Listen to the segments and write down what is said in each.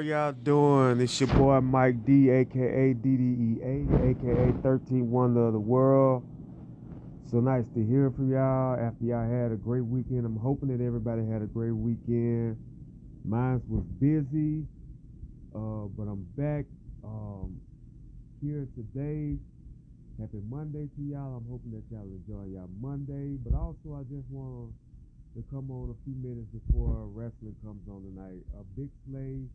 y'all doing? It's your boy Mike D, aka DDEA, aka 13 Wonder of the World. So nice to hear from y'all after y'all had a great weekend. I'm hoping that everybody had a great weekend. Mine was busy, but I'm back here today. Happy Monday to y'all. I'm hoping that y'all enjoy y'all Monday. But also, I just want to come on a few minutes before wrestling comes on tonight. A big slate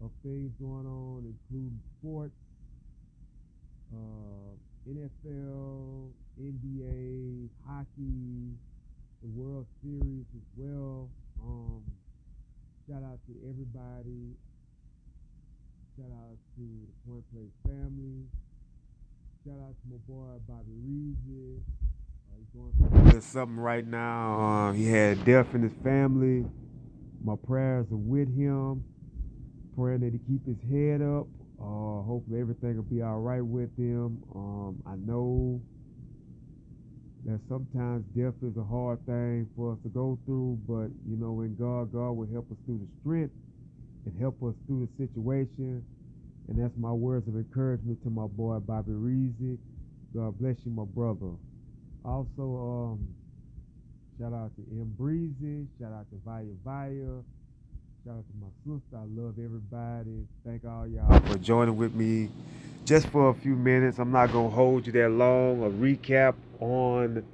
of things going on, including sports, NFL, NBA, hockey, the World Series as well. Shout out to everybody. Shout out to the Point Place family. Shout out to my boy Bobby Reezy. He's going through something right now. He had death in his family. My prayers are with him. Praying that he keep his head up. Hopefully everything will be all right with him. I know that sometimes death is a hard thing for us to go through, but you know, in God will help us through the strength and help us through the situation. And that's my words of encouragement to my boy Bobby Reezy. God bless you, my brother. Also, shout out to M Breezy. Shout out to Vaya. Shout out to my sister. I love everybody. Thank all y'all for joining with me just for a few minutes. I'm not going to hold you that long. A recap on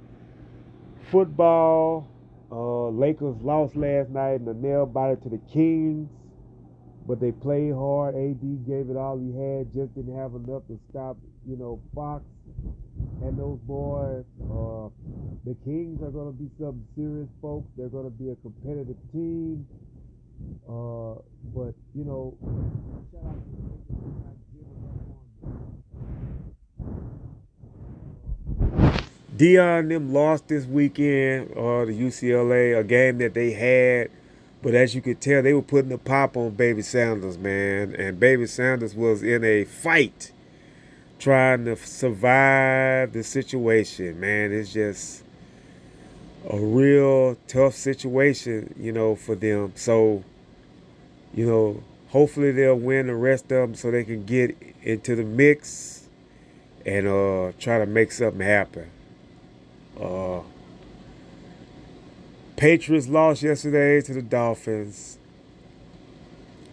football. Lakers lost last night in a nail biter to the Kings. But they played hard. AD gave it all he had. Just didn't have enough to stop, Fox and those boys. The Kings are going to be some serious folks. They're going to be a competitive team. But, shout out to the Lakers for not giving up on them. Dion and them lost this weekend, the UCLA, a game that they had. But as you could tell, they were putting the pop on Baby Sanders, man. And Baby Sanders was in a fight trying to survive the situation, man. It's just a real tough situation, for them. So, hopefully they'll win the rest of them so they can get into the mix and try to make something happen. Patriots lost yesterday to the Dolphins.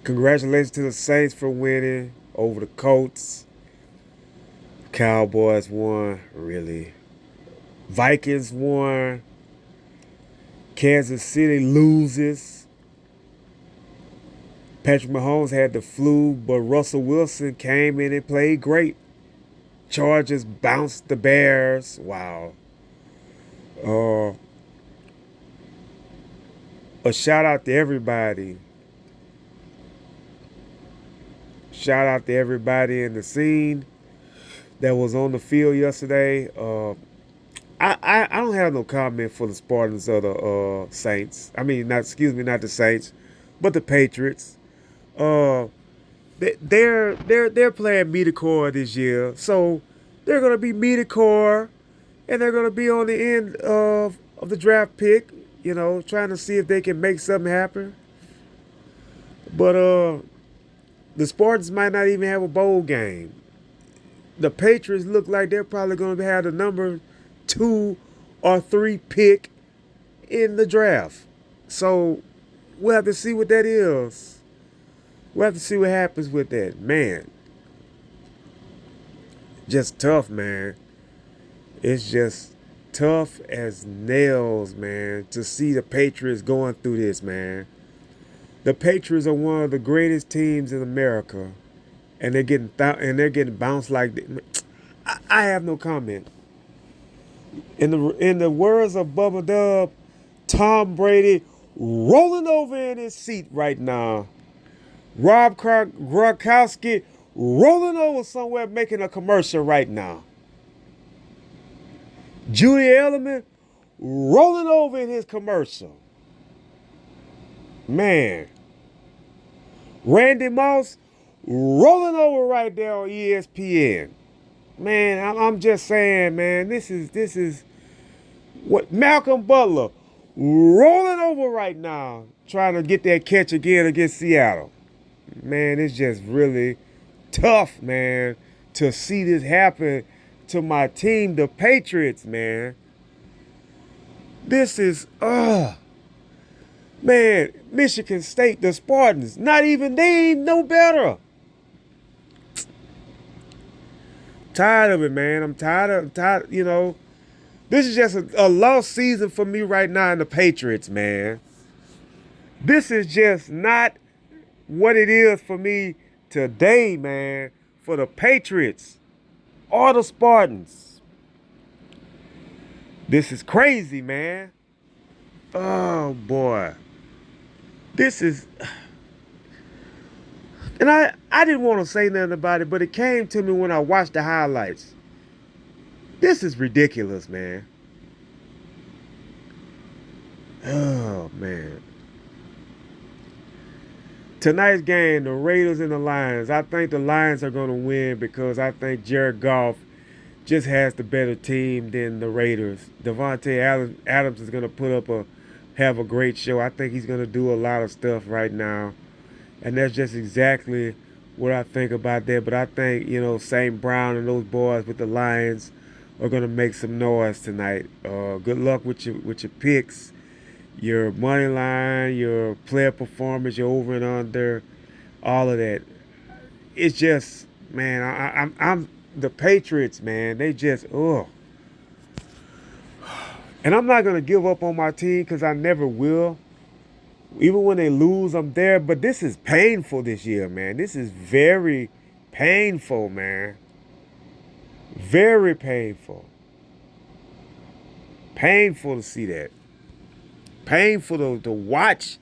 Congratulations to the Saints for winning over the Colts. Cowboys won, really. Vikings won. Kansas City loses. Patrick Mahomes had the flu, but Russell Wilson came in and played great. Chargers bounced the Bears. Wow. A shout out to everybody. Shout out to everybody in the scene that was on the field yesterday. I don't have no comment for the Spartans or the Saints. I mean, not the Saints, but the Patriots. They're playing media this year, so they're gonna be media and they're gonna be on the end of the draft pick. Trying to see if they can make something happen. But the Spartans might not even have a bowl game. The Patriots look like they're probably going to have the number 2 or 3 pick in the draft. So we'll have to see what that is. We'll have to see what happens with that. Man, just tough, man. It's just tough as nails, man, to see the Patriots going through this, man. The Patriots are one of the greatest teams in America, and they're getting bounced like this. I have no comment. In the words of Bubba Dub, Tom Brady rolling over in his seat right now. Rob Gronkowski rolling over somewhere making a commercial right now. Judy Edelman rolling over in his commercial. Man. Randy Moss rolling over right there on ESPN. Man, I'm just saying, man, this is what Malcolm Butler rolling over right now, trying to get that catch again against Seattle. man, it's just really tough, man, to see this happen to my team, the Patriots, man. This is, man, Michigan State, the Spartans, not even, they ain't no better. Tired of it, man. I'm tired, This is just a lost season for me right now in the Patriots, man. This is just not what it is for me today, man, for the Patriots or the Spartans. This is crazy, man. Oh, boy. This is... And I didn't want to say nothing about it, but it came to me when I watched the highlights. This is ridiculous, man. Oh, man. Tonight's game, the Raiders and the Lions. I think the Lions are going to win because I think Jared Goff just has the better team than the Raiders. Devontae Adams is going to have a great show. I think he's going to do a lot of stuff right now. And that's just exactly what I think about that. But I think, St. Brown and those boys with the Lions are going to make some noise tonight. Good luck with your picks, your money line, your player performance, your over and under, all of that. It's just, man, I'm the Patriots, man. They just, And I'm not going to give up on my team because I never will. Even when they lose, I'm there. But this is painful this year, man. This is very painful, man. Very painful. Painful to see that. Painful to watch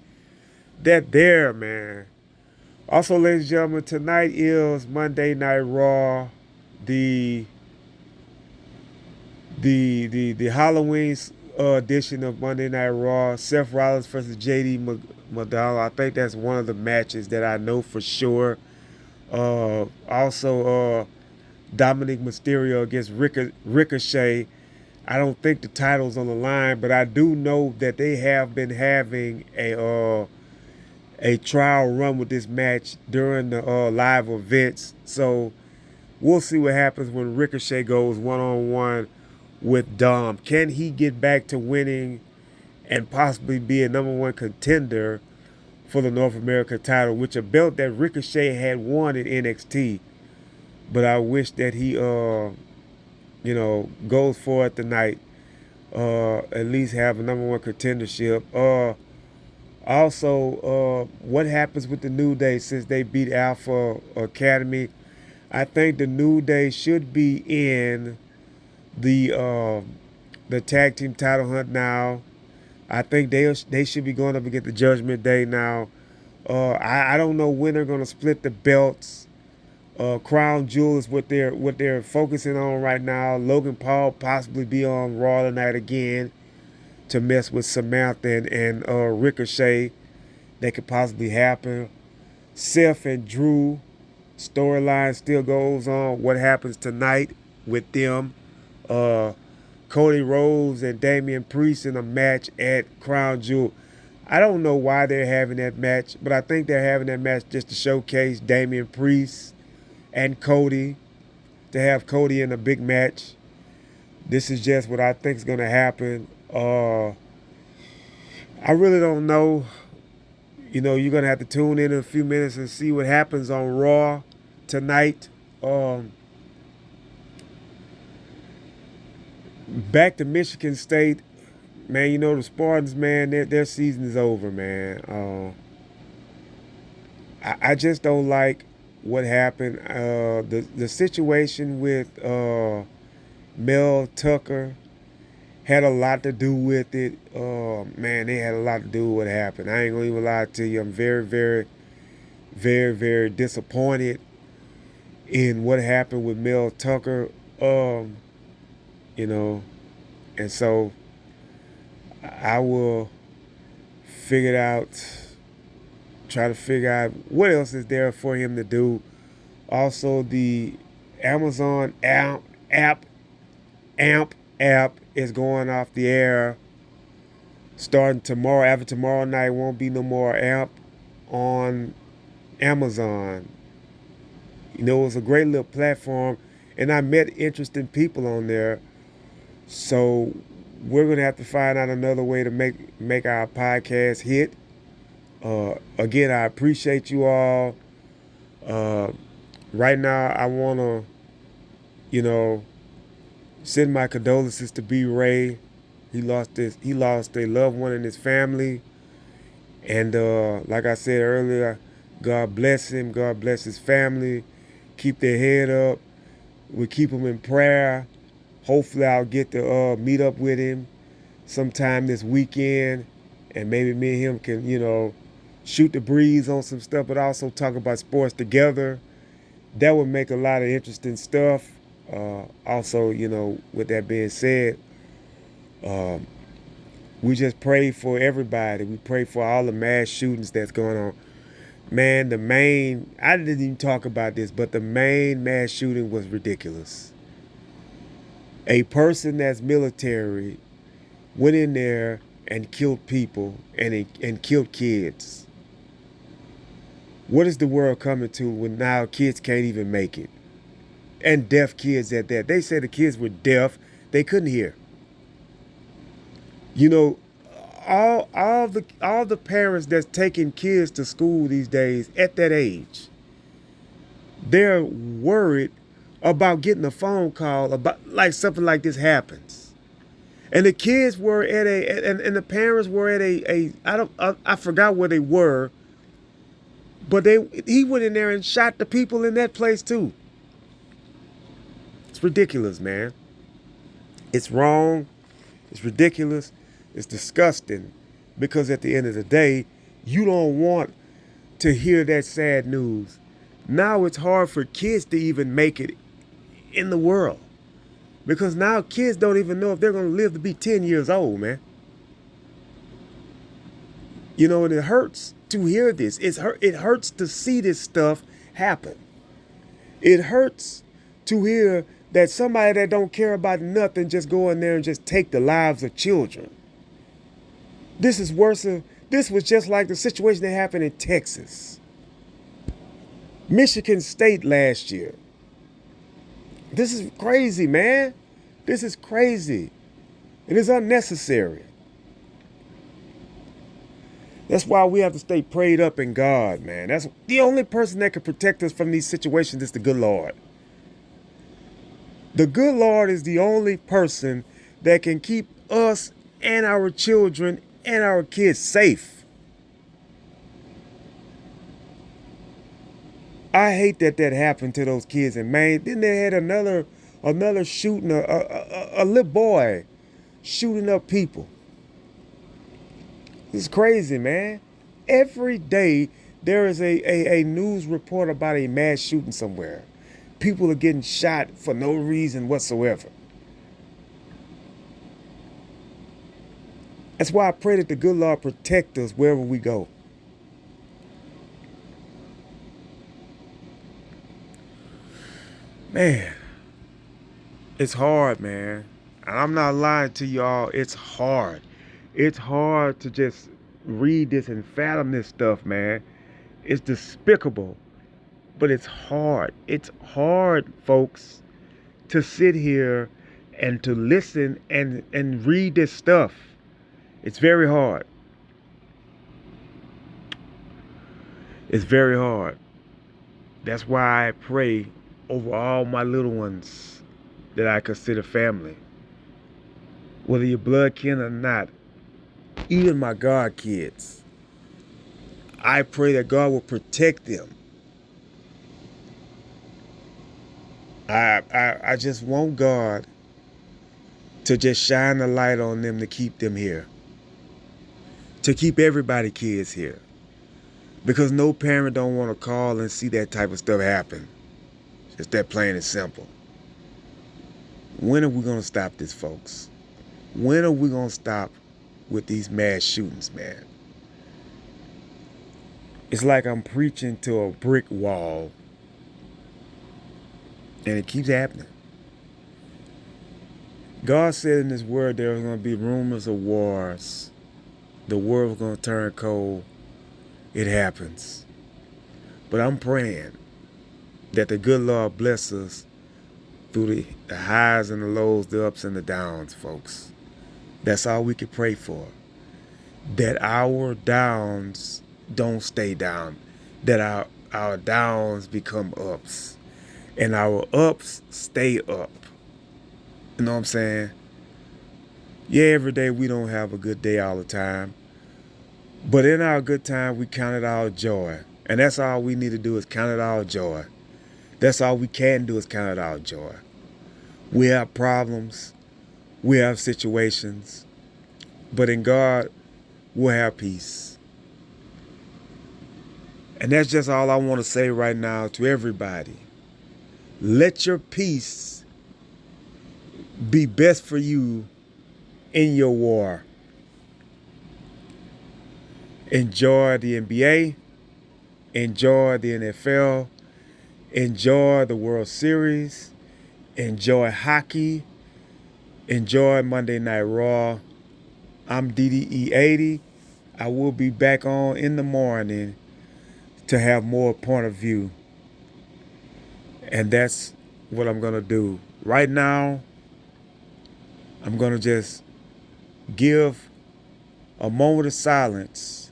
that there, man. Also, ladies and gentlemen, tonight is Monday Night Raw. The Halloween edition of Monday Night Raw. Seth Rollins versus JD McDonald. I think that's one of the matches that I know for sure. Also, Dominic Mysterio against Ricochet. I don't think the title's on the line, but I do know that they have been having a trial run with this match during the live events. So we'll see what happens when Ricochet goes one-on-one with Dom. Can he get back to winning and possibly be a number one contender for the North American title, which a belt that Ricochet had won in NXT? But I wish that he, goes for it tonight. At least have a number one contendership. Also, what happens with the New Day since they beat Alpha Academy? I think the New Day should be in the tag team title hunt now. I think they should be going up against the Judgment Day now. I don't know when they're going to split the belts. Crown Jewel is what they're focusing on right now. Logan Paul possibly be on Raw tonight again to mess with Samantha and Ricochet. That could possibly happen. Seth and Drew storyline still goes on. What happens tonight with them? Cody Rhodes and Damian Priest in a match at Crown Jewel. I don't know why they're having that match, but I think they're having that match just to showcase Damian Priest and Cody, to have Cody in a big match. This is just what I think is going to happen. I really don't know. You're going to have to tune in a few minutes and see what happens on Raw tonight. Back to Michigan State. Man, the Spartans, man, their season is over, man. I just don't like what happened. The situation with Mel Tucker had a lot to do with it. Man, they had a lot to do with what happened. I ain't gonna even lie to you. I'm very, very, very, very disappointed in what happened with Mel Tucker. And so I will try to figure out what else is there for him to do. Also, the Amazon AMP is going off the air starting tomorrow. After tomorrow night, won't be no more AMP on Amazon. You know, it was a great little platform, and I met interesting people on there. So we're gonna have to find out another way to make our podcast hit. Again, I appreciate you all. Uh, right now, I wanna, you know, send my condolences to B.Ray. He lost a loved one in his family, and like I said earlier, God bless him. God bless his family. Keep their head up. We keep him in prayer. Hopefully, I'll get to meet up with him sometime this weekend, and maybe me and him can, shoot the breeze on some stuff, but also talk about sports together. That would make a lot of interesting stuff. Also, with that being said, um, we just pray for everybody. We pray for all the mass shootings that's going on. Man, I didn't even talk about this, but the main mass shooting was ridiculous. A person that's military went in there and killed people and killed kids. What is the world coming to when now kids can't even make it? And deaf kids at that. They said the kids were deaf. They couldn't hear. You know, all the parents that's taking kids to school these days at that age, they're worried about getting a phone call about like something like this happens. And the kids were at and the parents were at I forgot where they were, but he went in there and shot the people in that place too. It's ridiculous, man. It's wrong. It's ridiculous. It's disgusting, because at the end of the day, you don't want to hear that sad news. Now it's hard for kids to even make it in the world, because now kids don't even know if they're going to live to be 10 years old, man. And it hurts to hear this. It hurts to see this stuff happen. It hurts to hear that somebody that don't care about nothing just go in there and just take the lives of children. This is worse. This was just like the situation that happened in Texas, Michigan State last year. This is crazy, man. This is crazy. It is unnecessary. That's why we have to stay prayed up in God, man. That's the only person that can protect us from these situations is the good Lord. The good Lord is the only person that can keep us and our children and our kids safe. I hate that happened to those kids. And man, then they had another shooting, a little boy shooting up people. It's crazy, man. Every day there is a news report about a mass shooting somewhere. People are getting shot for no reason whatsoever. That's why I pray that the good Lord protect us wherever we go. Man, it's hard, man. And I'm not lying to y'all. It's hard. It's hard to just read this and fathom this stuff, man. It's despicable, but it's hard. It's hard, folks, to sit here and to listen and read this stuff. It's very hard. It's very hard. That's why I pray over all my little ones that I consider family. Whether you're blood kin or not, even my God kids, I pray that God will protect them. I just want God to just shine a light on them to keep them here. To keep everybody kids here. Because no parent don't want to call and see that type of stuff happen. It's that plain and simple. When are we going to stop this, folks? When are we going to stop with these mass shootings, man? It's like I'm preaching to a brick wall. And it keeps happening. God said in his word there was going to be rumors of wars. The world was going to turn cold. It happens. But I'm praying that the good Lord bless us through the highs and the lows, the ups and the downs, folks. That's all we can pray for. That our downs don't stay down. That our downs become ups. And our ups stay up. You know what I'm saying? Yeah, every day we don't have a good day all the time. But in our good time, we count it all joy. And that's all we need to do is count it all joy. That's all we can do is count it all joy. We have problems. We have situations. But in God, we'll have peace. And that's just all I want to say right now to everybody. Let your peace be best for you in your war. Enjoy the NBA. Enjoy the NFL. Enjoy the World Series. Enjoy hockey. Enjoy Monday Night Raw. I'm DDE80. I will be back on in the morning to have more point of view. And that's what I'm going to do. Right now, I'm going to just give a moment of silence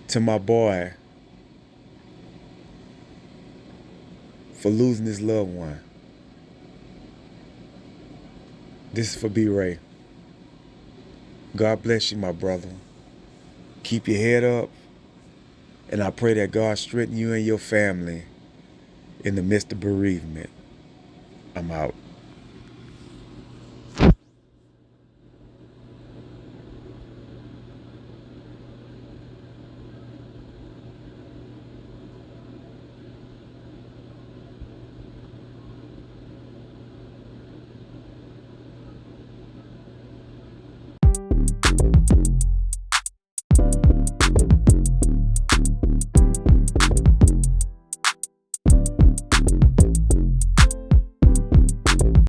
to my boy for losing his loved one. This is for B.Ray. God bless you, my brother. Keep your head up. And I pray that God strengthen you and your family in the midst of bereavement. I'm out.